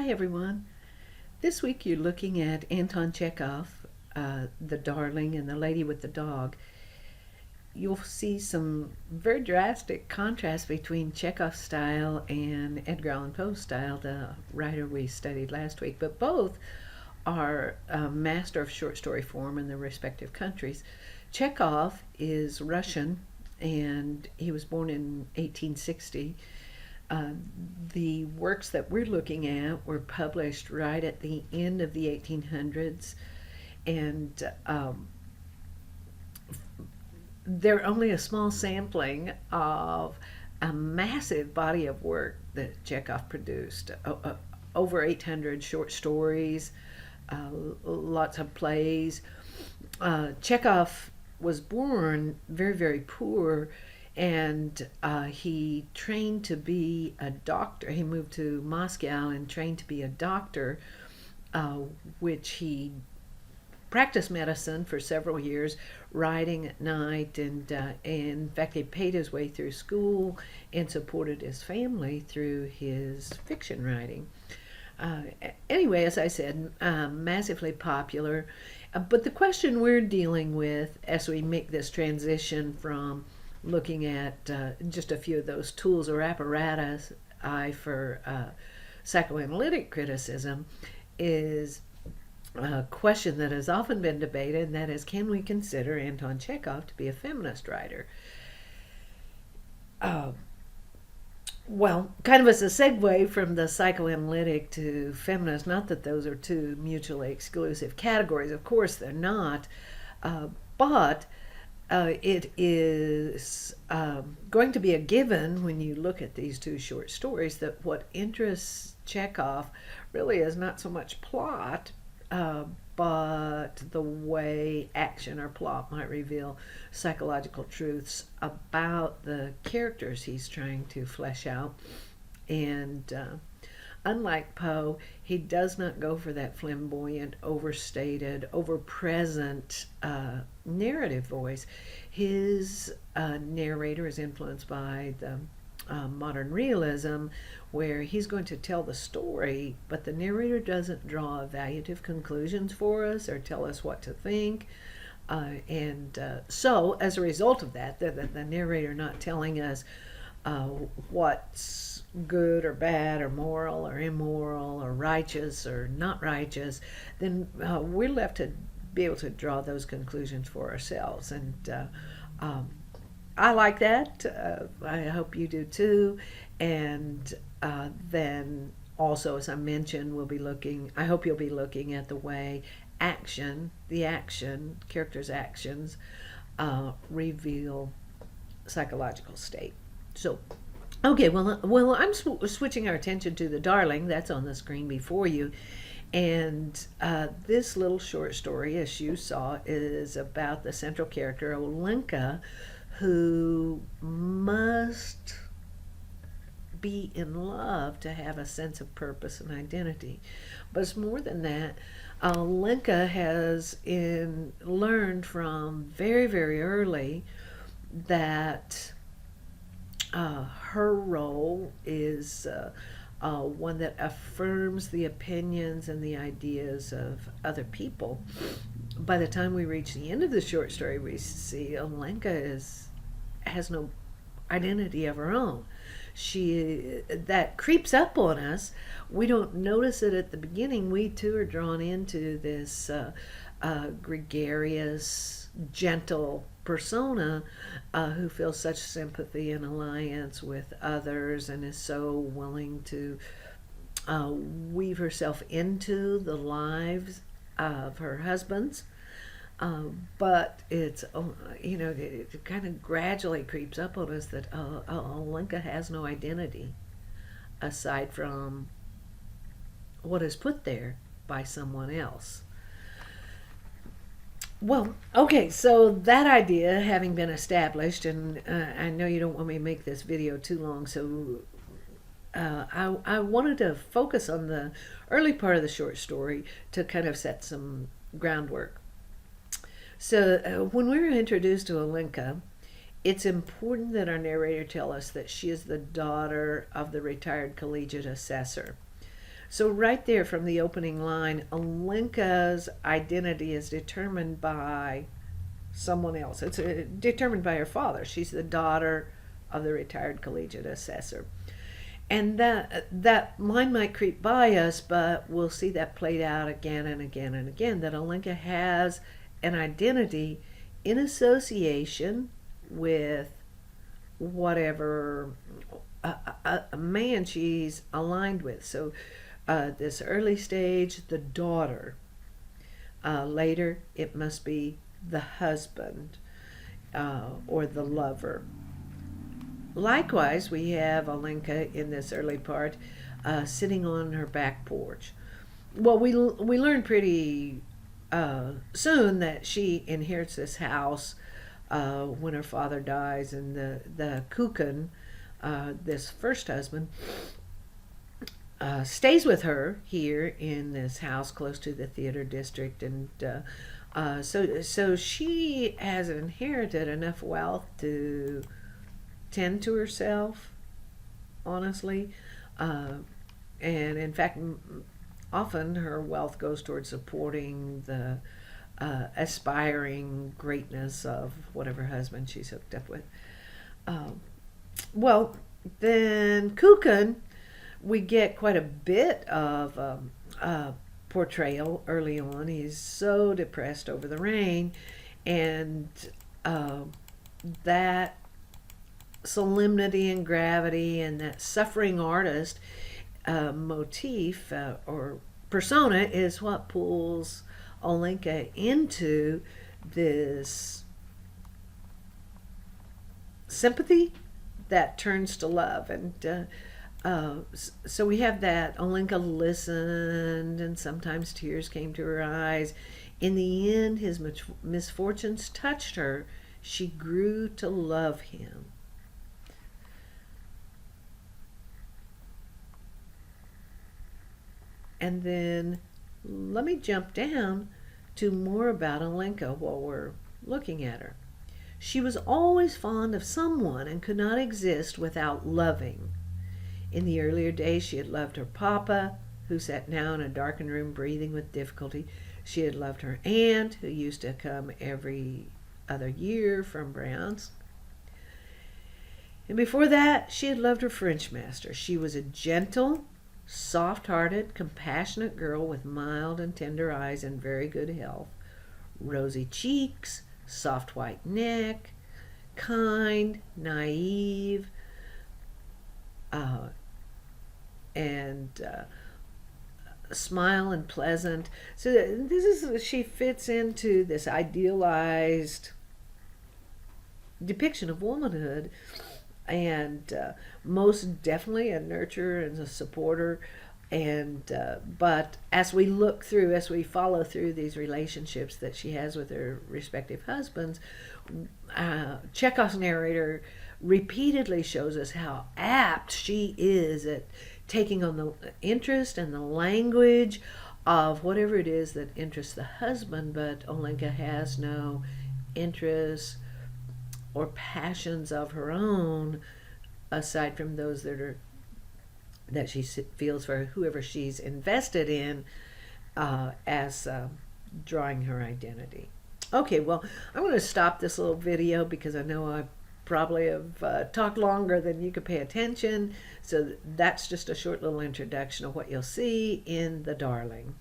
Hi everyone. This week you're looking at Anton Chekhov, The Darling and The Lady with the Dog. You'll see some very drastic contrast between Chekhov's style and Edgar Allan Poe's style, the writer we studied last week, but both are a master of short story form in their respective countries. Chekhov is Russian and he was born in 1860. Uh, the works that we're looking at were published right at the end of the 1800s, and they're only a small sampling of a massive body of work that Chekhov produced. Over 800 short stories, uh, lots of plays. Chekhov was born very, very poor, and he trained to be a doctor. He moved to Moscow and trained to be a doctor, uh, which he practiced medicine for several years, writing at night, and in fact, he paid his way through school and supported his family through his fiction writing. Uh, anyway, as I said, massively popular. But the question we're dealing with as we make this transition from looking at just a few of those tools or apparatus for psychoanalytic criticism is a question that has often been debated, and that is, can we consider Anton Chekhov to be a feminist writer? Uh, well, kind of as a segue from the psychoanalytic to feminist, not that those are two mutually exclusive categories, of course they're not, but it is going to be a given when you look at these two short stories that what interests Chekhov really is not so much plot, uh, but the way action or plot might reveal psychological truths about the characters he's trying to flesh out. And unlike Poe, he does not go for that flamboyant, overstated, overpresent narrative voice. His narrator is influenced by the modern realism, where he's going to tell the story, but the narrator doesn't draw evaluative conclusions for us or tell us what to think. So, as a result of that, the narrator not telling us uh, what's good or bad or moral or immoral or righteous or not righteous, then we're left to be able to draw those conclusions for ourselves. And um, I like that. I hope you do too. And then also, as I mentioned, I hope you'll be looking at the way characters' actions reveal psychological state. So, okay, well, I'm switching our attention to The Darling. That's on the screen before you. And this little short story, as you saw, is about the central character, Olenka, who must be in love to have a sense of purpose and identity. But it's more than that. Olenka has learned from very, very early that her role is one that affirms the opinions and the ideas of other people. By the time we reach the end of the short story, we see Olenka has no identity of her own. That creeps up on us. We don't notice it at the beginning. We too are drawn into this gregarious, gentle persona who feels such sympathy and alliance with others and is so willing to weave herself into the lives of her husbands. But it kind of gradually creeps up on us that Olenka has no identity aside from what is put there by someone else. Well, okay, so that idea having been established, and I know you don't want me to make this video too long, so I wanted to focus on the early part of the short story to kind of set some groundwork. So when we were introduced to Olenka, it's important that our narrator tell us that she is the daughter of the retired collegiate assessor. So right there from the opening line, Alenka's identity is determined by someone else. It's determined by her father. She's the daughter of the retired collegiate assessor. And that line might creep by us, but we'll see that played out again and again and again, that Alenka has an identity in association with whatever a man she's aligned with. So this early stage, the daughter. Later, it must be the husband or the lover. Likewise, we have Alenka in this early part sitting on her back porch. Well, we learn pretty soon that she inherits this house when her father dies, and the Kuchen, this first husband, stays with her here in this house close to the theater district, and so she has inherited enough wealth to tend to herself, honestly, and in fact, often her wealth goes towards supporting the aspiring greatness of whatever husband she's hooked up with. Well, then Kuchen, we get quite a bit of portrayal early on. He's so depressed over the rain, and that solemnity and gravity and that suffering artist motif or persona is what pulls Alenka into this sympathy that turns to love. And so we have that Alenka listened, and sometimes tears came to her eyes. In the end, his misfortunes touched her. She grew to love him. And then let me jump down to more about Alenka while we're looking at her. She was always fond of someone and could not exist without loving. In the earlier days, she had loved her papa, who sat now in a darkened room breathing with difficulty. She had loved her aunt, who used to come every other year from Brown's. And before that, she had loved her French master. She was a gentle, soft-hearted, compassionate girl with mild and tender eyes and very good health, rosy cheeks, soft white neck, kind, naive, and smile and pleasant. So she fits into this idealized depiction of womanhood, and most definitely a nurturer and a supporter. And but as we follow through these relationships that she has with her respective husbands, Chekhov's narrator repeatedly shows us how apt she is at taking on the interest and the language of whatever it is that interests the husband, but Alenka has no interests or passions of her own aside from those that she feels for whoever she's invested in as drawing her identity. Okay, well, I'm going to stop this little video because I know I probably have talked longer than you could pay attention. So that's just a short little introduction of what you'll see in The Darling.